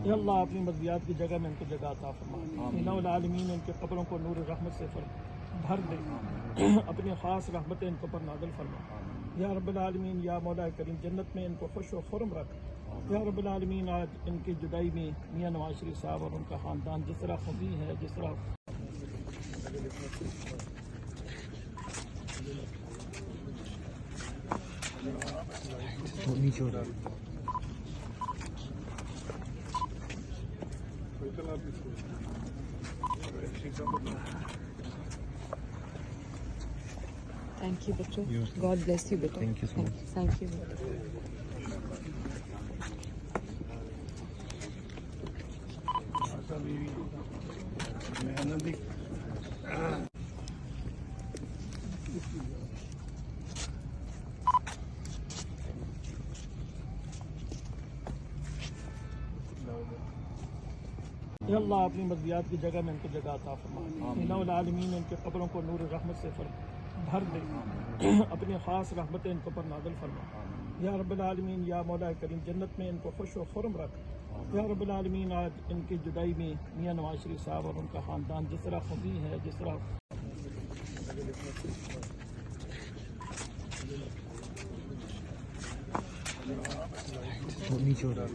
या अल्लाह अपनी मर्जियात की जगह में इनको जगह अता फरमा। इन्नल आलमीन इनके कब्रों को नूर रहमत से भर दे। अपनी ख़ास रहमतें इनको पर नाज़िल फरमा। या रब्बल आलमीन या मौला करीम जन्नत में इनको खुश व खुर्म रख। या रब्बल आलमीन आज इनकी जुदाई में मियां नवाज शरीफ साहब और उनका ख़ानदान जिस तरह खुदी है, जिस तरह नीचे हो रहा Thank you, beta. God bless you, beta. Thank you so much. Thank you. या अल्लाह अपनी मर्जियात की जगह में इनको जगह अता फरमा। इन्नल आलमीन इनके कब्रों को नूर रहमत से भर दे। अपनी ख़ास रहमतें इनको पर नाज़िल फरमा। या रब्बल आलमीन या मौला करीम जन्नत में इनको खुश व खुर्म रख। या रब्बल आलमीन आज इनकी जुदाई में मियां नवाज शरीफ साहब और उनका ख़ानदान जिस तरह खुदी है, जिस तरह नीचे हो रहा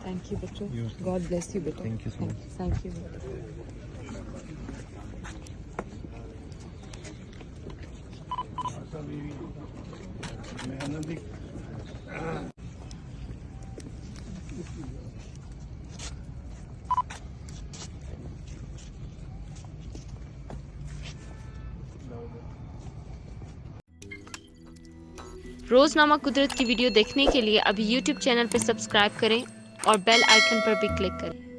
Thank you, beta. God bless you, beta. Thank you so much. Thank you. रोज़नामा कुदरत की वीडियो देखने के लिए अभी YouTube चैनल पर सब्सक्राइब करें और बेल आइकन पर भी क्लिक करें।